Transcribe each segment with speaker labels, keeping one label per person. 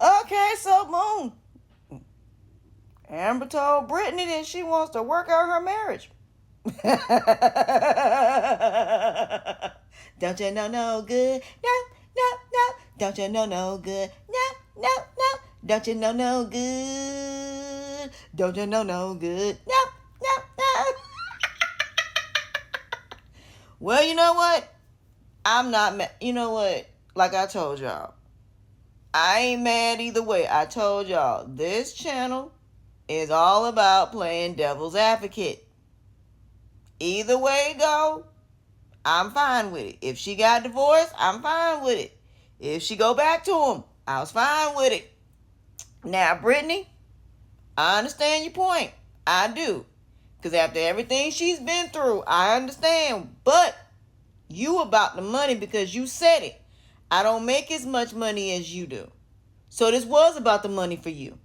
Speaker 1: Okay, so Moon. Amber told Brittany that she wants to work out her marriage. Don't you know no good? No, no, no. Don't you know no good? No, no, no. Don't you know no good? Don't you know no good? No, no, no. Well, you know what? I'm not mad. You know what? Like I told y'all, I ain't mad either way. I told y'all, this channel is all about playing devil's advocate. Either way it go, I'm fine with it. If she got divorced, I'm fine with it. If she go back to him, I was fine with it. Now, Brittany, I understand your point. I do. Because after everything she's been through, I understand. But you about the money because you said it. I don't make as much money as you do. So this was about the money for you.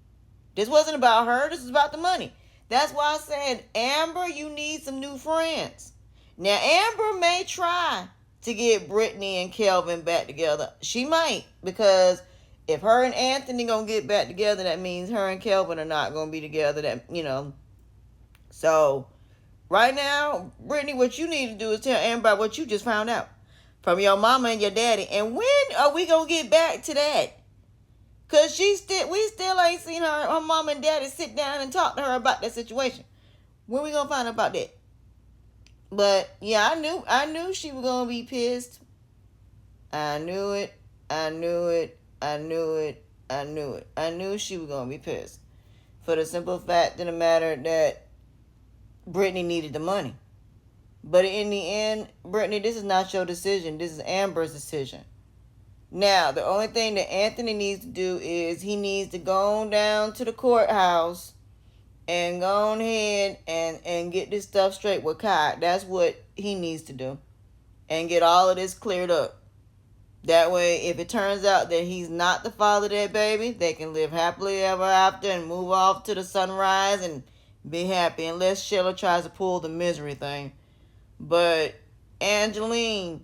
Speaker 1: This wasn't about her. This is about the money. That's why I said, Amber, you need some new friends. Now, Amber may try to get Brittany and Kelvin back together. She might, because if her and Anthony gonna get back together, that means her and Kelvin are not gonna be together. So right now, Brittany, what you need to do is tell Amber what you just found out from your mama and your daddy. And when are we gonna get back to that? Cause we still ain't seen her mom and daddy sit down and talk to her about that situation. When we gonna find out about that? But yeah, I knew she was gonna be pissed. I knew it. I knew she was gonna be pissed. For the simple fact of the matter that Brittany needed the money. But in the end, Brittany, this is not your decision. This is Amber's decision. Now, the only thing that Anthony needs to do is he needs to go on down to the courthouse and go on ahead and get this stuff straight with Kai. That's what he needs to do. And get all of this cleared up. That way, if it turns out that he's not the father of that baby, they can live happily ever after and move off to the sunrise and be happy. Unless Sheila tries to pull the misery thing. But Angeline,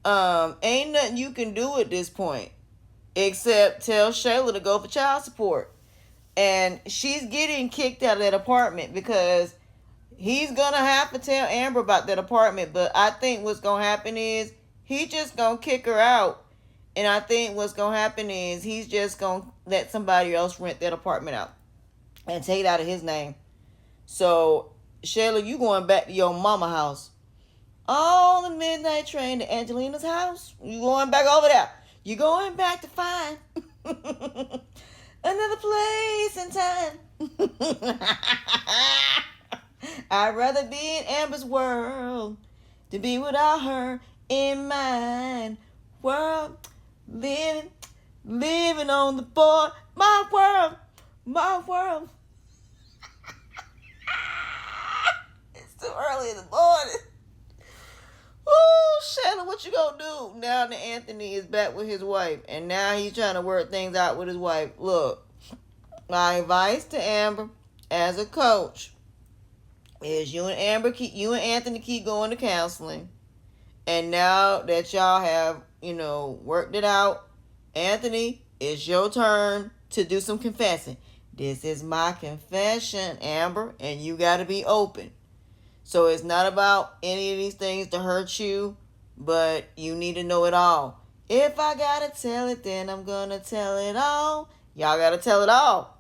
Speaker 1: ain't nothing you can do at this point except tell Shayla to go for child support. And she's getting kicked out of that apartment because he's gonna have to tell Amber about that apartment. But I think what's gonna happen is he just gonna kick her out. And I think what's gonna happen is he's just gonna let somebody else rent that apartment out and take it out of his name. So Shayla, you going back to your mama house. On the midnight train to Angelina's house. You going back over there. You going back to find another place and time. I'd rather be in Amber's world to be without her in mine world. Living on the board. My world. It's too early in the morning. Oh, Shannon, what you gonna do now that Anthony is back with his wife and now he's trying to work things out with his wife? Look, my advice to Amber as a coach is you and Anthony keep going to counseling. And now that y'all have, worked it out, Anthony, it's your turn to do some confessing. This is my confession, Amber, and you got to be open. So it's not about any of these things to hurt you, but you need to know it all. If I gotta tell it, then I'm gonna tell it all. Y'all gotta tell it all.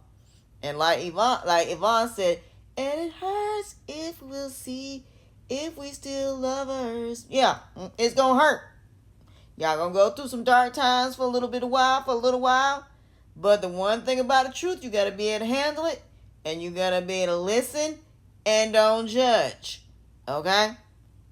Speaker 1: And like Yvonne said, and it hurts if we'll see if we still lovers. Yeah, it's gonna hurt. Y'all gonna go through some dark times for a little while. But the one thing about the truth, you gotta be able to handle it, and you gotta be able to listen and don't judge. Okay?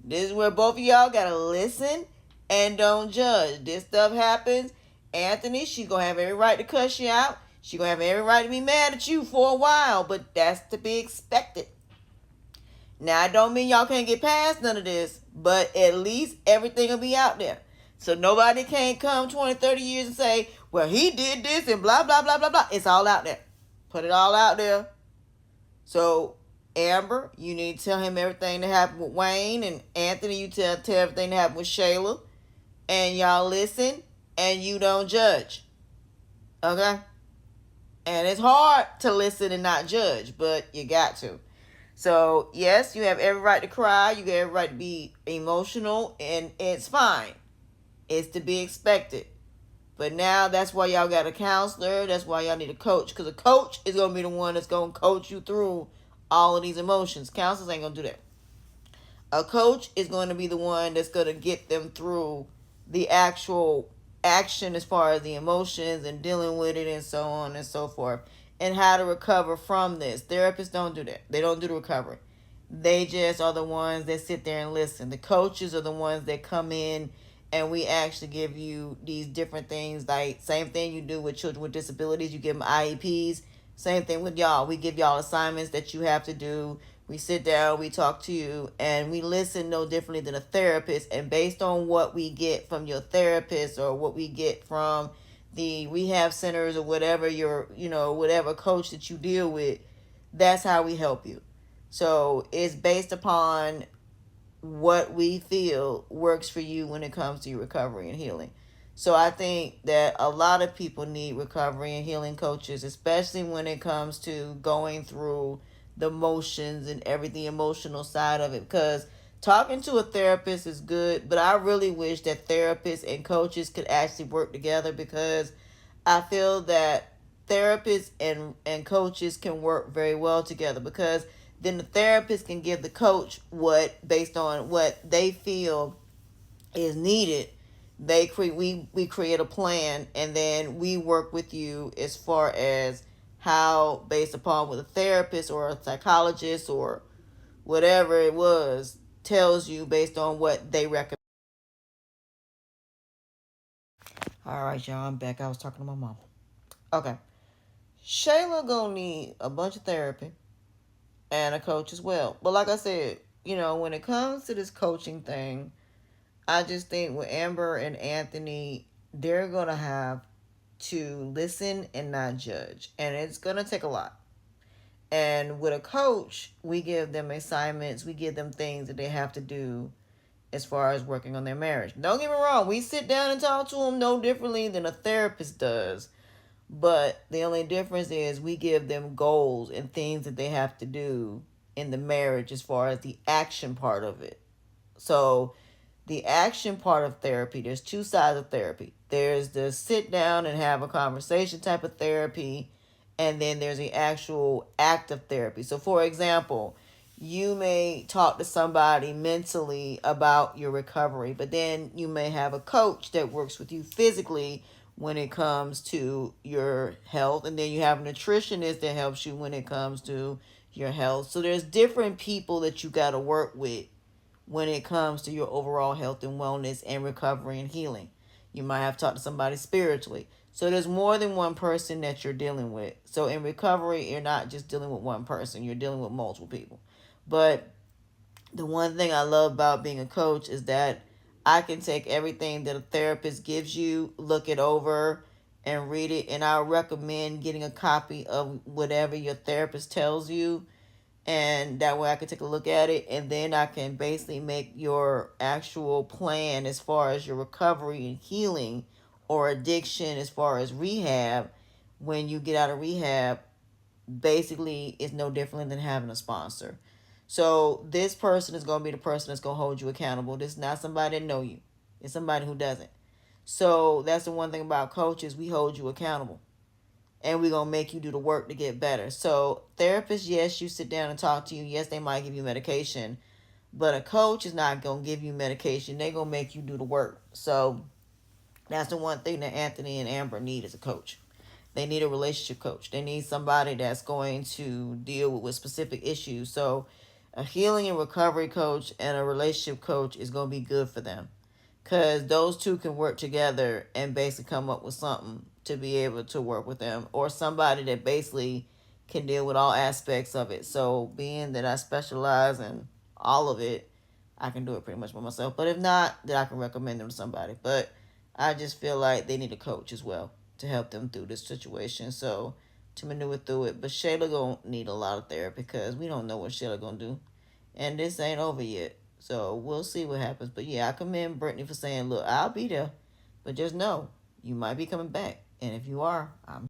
Speaker 1: This is where both of y'all gotta listen and don't judge. This stuff happens. Anthony, she's gonna have every right to cuss you out. She's gonna have every right to be mad at you for a while, but that's to be expected. Now, I don't mean y'all can't get past none of this, but at least everything will be out there. So nobody can't come 20, 30 years and say, well, he did this and blah, blah, blah, blah, blah. It's all out there. Put it all out there. So, Amber, you need to tell him everything that happened with Wayne. And Anthony, you tell everything that happened with Shayla. And y'all listen and you don't judge. Okay? And it's hard to listen and not judge, but you got to. So, yes, you have every right to cry. You have every right to be emotional, and it's fine. It's to be expected. But now that's why y'all got a counselor. That's why y'all need a coach. Because a coach is going to be the one that's going to coach you through all of these emotions. Counselors ain't going to do that. A coach is going to be the one that's going to get them through the actual action as far as the emotions and dealing with it and so on and so forth, and how to recover from this. Therapists don't do that. They don't do the recovery. They just are the ones that sit there and listen. The coaches are the ones that come in, and we actually give you these different things. Like, same thing you do with children with disabilities. You give them IEPs. Same thing with y'all. We give y'all assignments that you have to do. We sit down, we talk to you, and we listen no differently than a therapist. And based on what we get from your therapist or what we get from the rehab centers or whatever whatever coach that you deal with, that's how we help you. So it's based upon what we feel works for you when it comes to your recovery and healing. So I think that a lot of people need recovery and healing coaches, especially when it comes to going through the motions and everything emotional side of it. Because talking to a therapist is good, but I really wish that therapists and coaches could actually work together, because I feel that therapists and coaches can work very well together, because then the therapist can give the coach what, based on what they feel is needed. We create a plan, and then we work with you as far as how, based upon what a therapist or a psychologist or whatever it was tells you, based on what they recommend. All right, y'all, I'm back. I was talking to my mom. Okay. Shayla gonna need a bunch of therapy and a coach as well. But like I said, when it comes to this coaching thing, I just think with Amber and Anthony, they're gonna have to listen and not judge. And it's gonna take a lot. And with a coach, we give them assignments, we give them things that they have to do as far as working on their marriage. Don't get me wrong, we sit down and talk to them no differently than a therapist does. But the only difference is we give them goals and things that they have to do in the marriage as far as the action part of it. So the action part of therapy, there's two sides of therapy. There's the sit down and have a conversation type of therapy, and then there's the actual act of therapy. So for example, you may talk to somebody mentally about your recovery, but then you may have a coach that works with you physically when it comes to your health, and then you have a nutritionist that helps you when it comes to your health. So there's different people that you got to work with when it comes to your overall health and wellness and recovery and healing. You might have to talk to somebody spiritually. So there's more than one person that you're dealing with. So in recovery, you're not just dealing with one person, you're dealing with multiple people. But the one thing I love about being a coach is that I can take everything that a therapist gives you, look it over, and read it. And I recommend getting a copy of whatever your therapist tells you, and that way I can take a look at it, and then I can basically make your actual plan as far as your recovery and healing, or addiction as far as rehab. When you get out of rehab, basically it's no different than having a sponsor. So this person is going to be the person that's going to hold you accountable. This is not somebody that know you. It's somebody who doesn't. So that's the one thing about coaches. We hold you accountable, and we're going to make you do the work to get better. So therapists, yes, you sit down and talk to you. Yes, they might give you medication, but a coach is not going to give you medication. They're going to make you do the work. So that's the one thing that Anthony and Amber need as a coach. They need a relationship coach. They need somebody that's going to deal with specific issues. So a healing and recovery coach and a relationship coach is going to be good for them, because those two can work together and basically come up with something to be able to work with them, or somebody that basically can deal with all aspects of it. So being that I specialize in all of it, I can do it pretty much by myself. But if not, then I can recommend them to somebody. But I just feel like they need a coach as well to help them through this situation, so to maneuver through it. But Shayla gonna need a lot of therapy, because we don't know what Shayla gonna do, and this ain't over yet. So we'll see what happens. But yeah, I commend Brittany for saying, look, I'll be there, but just know you might be coming back. And if you are, I'm